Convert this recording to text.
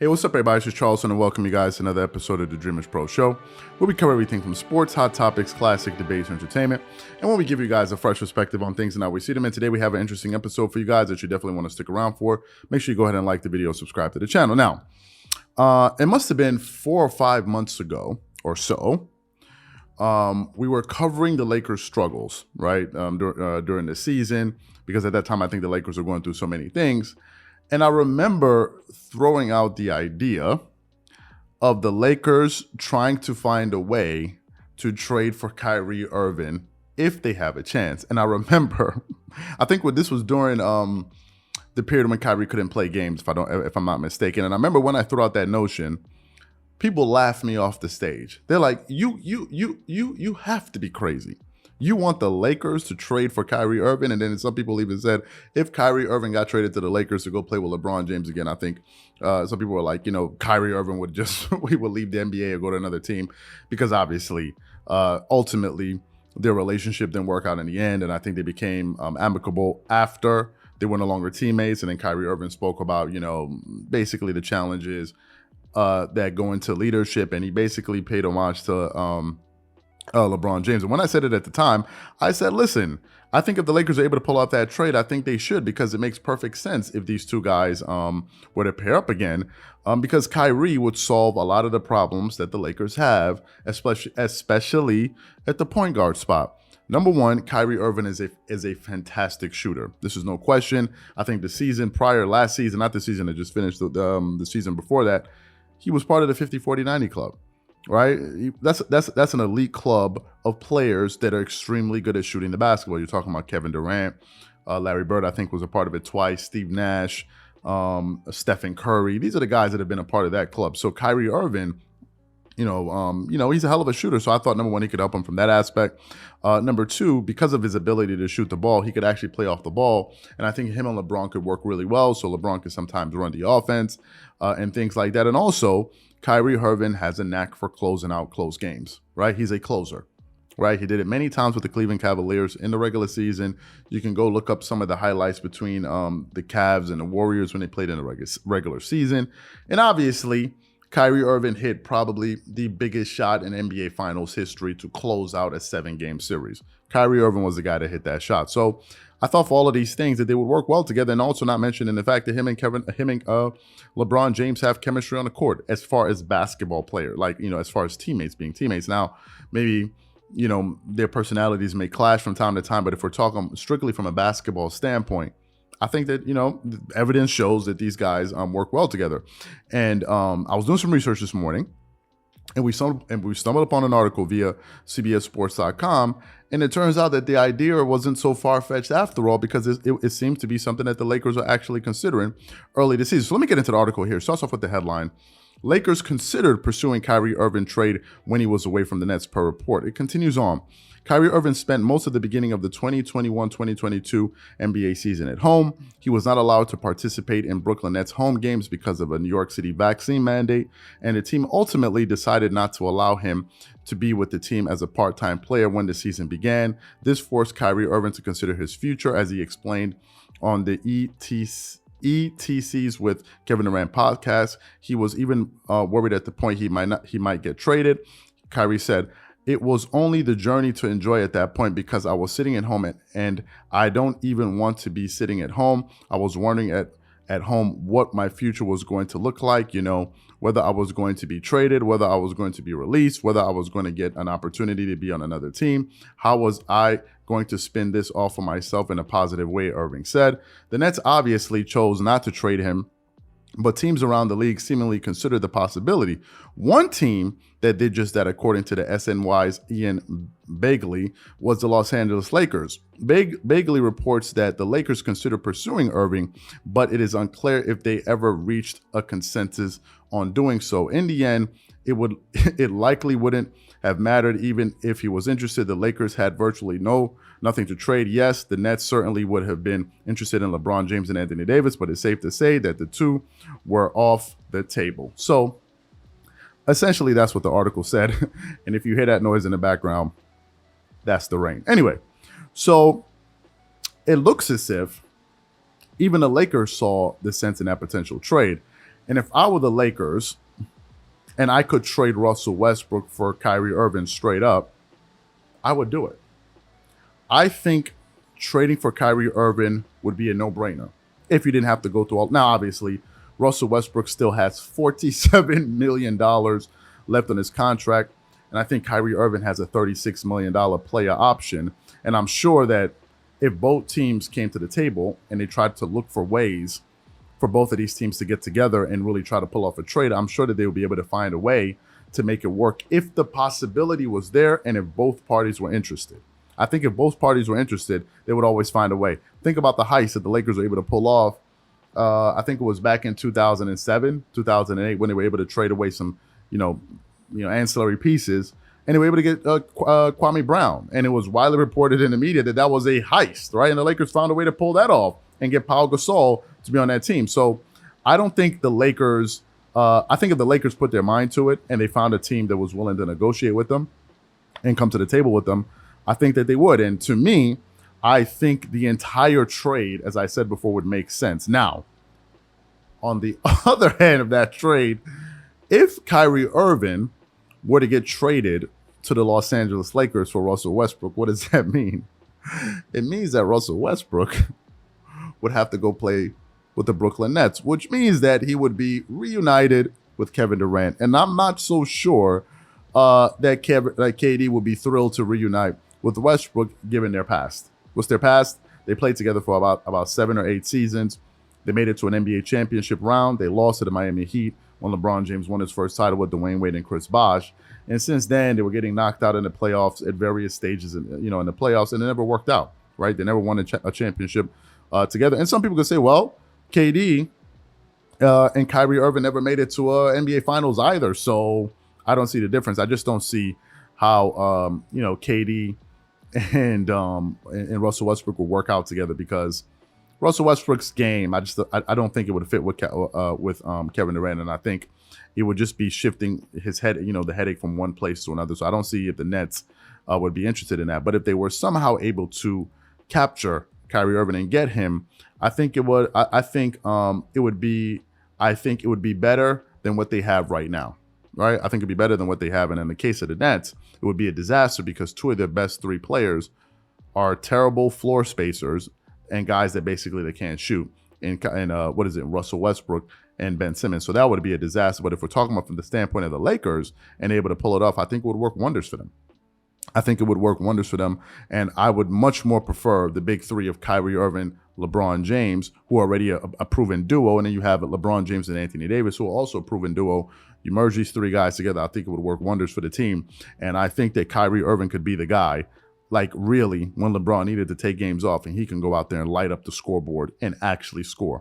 Hey, what's up, everybody? This is Charleston, and welcome you guys to another episode of the Dreamerspro Show, where we cover everything from sports, hot topics, classic debates, and entertainment, and where we give you guys a fresh perspective on things and how we see them. And today we have an interesting episode for you guys that you definitely want to stick around for. Make sure you go ahead and like the video, subscribe to the channel. Now, it must have been 4 or 5 months ago or so. We were covering the Lakers' struggles, right, during the season, because at that time I think the Lakers were going through so many things. And I remember throwing out the idea of the Lakers trying to find a way to trade for Kyrie Irving if they have a chance. And I remember, I think this was during the period when Kyrie couldn't play games, if I'm not mistaken. And I remember when I threw out that notion, people laughed me off the stage. They're like, you have to be crazy. You want the Lakers to trade for Kyrie Irving? And then some people even said, if Kyrie Irving got traded to the Lakers to go play with LeBron James again, I think some people were like, Kyrie Irving would we would leave the NBA or go to another team, because obviously, ultimately, their relationship didn't work out in the end. And I think they became amicable after they were no longer teammates. And then Kyrie Irving spoke about, basically the challenges that go into leadership. And he basically paid homage to LeBron James. And when I said it at the time, I said, listen, I think if the Lakers are able to pull off that trade, I think they should, because it makes perfect sense if these two guys were to pair up again, because Kyrie would solve a lot of the problems that the Lakers have, especially at the point guard spot. Number one, Kyrie Irving is a fantastic shooter. This is no question. I think the season prior, last season, not the season that just finished, the season before that, he was part of the 50-40-90 club. Right, that's an elite club of players that are extremely good at shooting the basketball. You're talking about Kevin Durant, Larry Bird, I think was a part of it twice. Steve Nash, Stephen Curry. These are the guys that have been a part of that club. So Kyrie Irving, he's a hell of a shooter. So I thought, number one, he could help him from that aspect. Number two, because of his ability to shoot the ball, he could actually play off the ball. And I think him and LeBron could work really well. So LeBron could sometimes run the offense and things like that. And also, Kyrie Irving has a knack for closing out close games, right? He's a closer, right? He did it many times with the Cleveland Cavaliers in the regular season. You can go look up some of the highlights between the Cavs and the Warriors when they played in the regular season. And obviously, Kyrie Irving hit probably the biggest shot in NBA Finals history to close out a 7-game series. Kyrie Irving was the guy that hit that shot. So I thought for all of these things that they would work well together, and also not mentioning the fact that him and LeBron James have chemistry on the court as far as basketball player, as far as teammates being teammates. Now, maybe, their personalities may clash from time to time, but if we're talking strictly from a basketball standpoint, I think that, the evidence shows that these guys work well together. And I was doing some research this morning, and we stumbled upon an article via CBSSports.com, and it turns out that the idea wasn't so far-fetched after all, because it seems to be something that the Lakers are actually considering early this season. So let me get into the article here. Starts off with the headline: Lakers considered pursuing Kyrie Irving trade when he was away from the Nets, per report. It continues on. Kyrie Irving spent most of the beginning of the 2021-2022 NBA season at home. He was not allowed to participate in Brooklyn Nets home games because of a New York City vaccine mandate, and the team ultimately decided not to allow him to be with the team as a part-time player when the season began. This forced Kyrie Irving to consider his future, as he explained on the ETCs with Kevin Durant podcast. He was even worried at the point he might get traded. Kyrie said, "It was only the journey to enjoy at that point, because I was sitting at home and I don't even want to be sitting at home. I was wondering at home what my future was going to look like, whether I was going to be traded, whether I was going to be released, whether I was going to get an opportunity to be on another team. How was I going to spin this off for myself in a positive way," Irving said. The Nets obviously chose not to trade him, but teams around the league seemingly considered the possibility. One team that did just that, according to the SNY's Ian Begley, was the Los Angeles Lakers. Begley reports that the Lakers considered pursuing Irving, but it is unclear if they ever reached a consensus on doing so. In the end, it likely wouldn't have mattered even if he was interested. The Lakers had virtually nothing to trade. Yes, the Nets certainly would have been interested in LeBron James and Anthony Davis, but it's safe to say that the two were off the table. So essentially, that's what the article said. And if you hear that noise in the background, that's the rain. Anyway, so it looks as if even the Lakers saw the sense in that potential trade. And if I were the Lakers and I could trade Russell Westbrook for Kyrie Irving straight up, I would do it. I think trading for Kyrie Irving would be a no-brainer if you didn't have to go through all. Now, obviously, Russell Westbrook still has $47 million left on his contract, and I think Kyrie Irving has a $36 million player option. And I'm sure that if both teams came to the table and they tried to look for ways for both of these teams to get together and really try to pull off a trade, I'm sure that they would be able to find a way to make it work if the possibility was there and if both parties were interested. I think if both parties were interested, they would always find a way. Think about the heist that the Lakers were able to pull off. I think it was back in 2007, 2008, when they were able to trade away some, ancillary pieces, and they were able to get Kwame Brown. And it was widely reported in the media that that was a heist, right? And the Lakers found a way to pull that off and get Pau Gasol to be on that team. So I don't think the Lakers. I think if the Lakers put their mind to it and they found a team that was willing to negotiate with them and come to the table with them, I think that they would. And to me, I think the entire trade, as I said before, would make sense. Now, on the other hand of that trade, if Kyrie Irving were to get traded to the Los Angeles Lakers for Russell Westbrook, what does that mean? It means that Russell Westbrook would have to go play with the Brooklyn Nets, which means that he would be reunited with Kevin Durant. And I'm not so sure that KD would be thrilled to reunite with Westbrook given their past. What's their past? They played together for about 7 or 8 seasons. They made it to an NBA championship round. They lost to the Miami Heat when LeBron James won his first title with Dwayne Wade and Chris Bosh. And since then, they were getting knocked out in the playoffs at various stages, in the playoffs, and it never worked out, right? They never won a championship together. And some people could say, well, KD and Kyrie Irving never made it to NBA Finals either. So I don't see the difference. I just don't see how, KD and Russell Westbrook will work out together, because Russell Westbrook's game, I don't think it would fit with Kevin Durant, and I think it would just be shifting his head, the headache from one place to another. So I don't see if the Nets would be interested in that. But if they were somehow able to capture Kyrie Irving and get him, I think it would. I think it would be better than what they have right now. Right? I think it'd be better than what they have. And in the case of the Nets, it would be a disaster because 2 of their best 3 players are terrible floor spacers and guys that basically they can't shoot. And Russell Westbrook and Ben Simmons. So that would be a disaster. But if we're talking about from the standpoint of the Lakers and able to pull it off, I think it would work wonders for them. And I would much more prefer the big 3 of Kyrie Irving, LeBron James, who are already a proven duo. And then you have LeBron James and Anthony Davis, who are also a proven duo. You merge these 3 guys together, I think it would work wonders for the team. And I think that Kyrie Irving could be the guy, like really, when LeBron needed to take games off, and he can go out there and light up the scoreboard and actually score.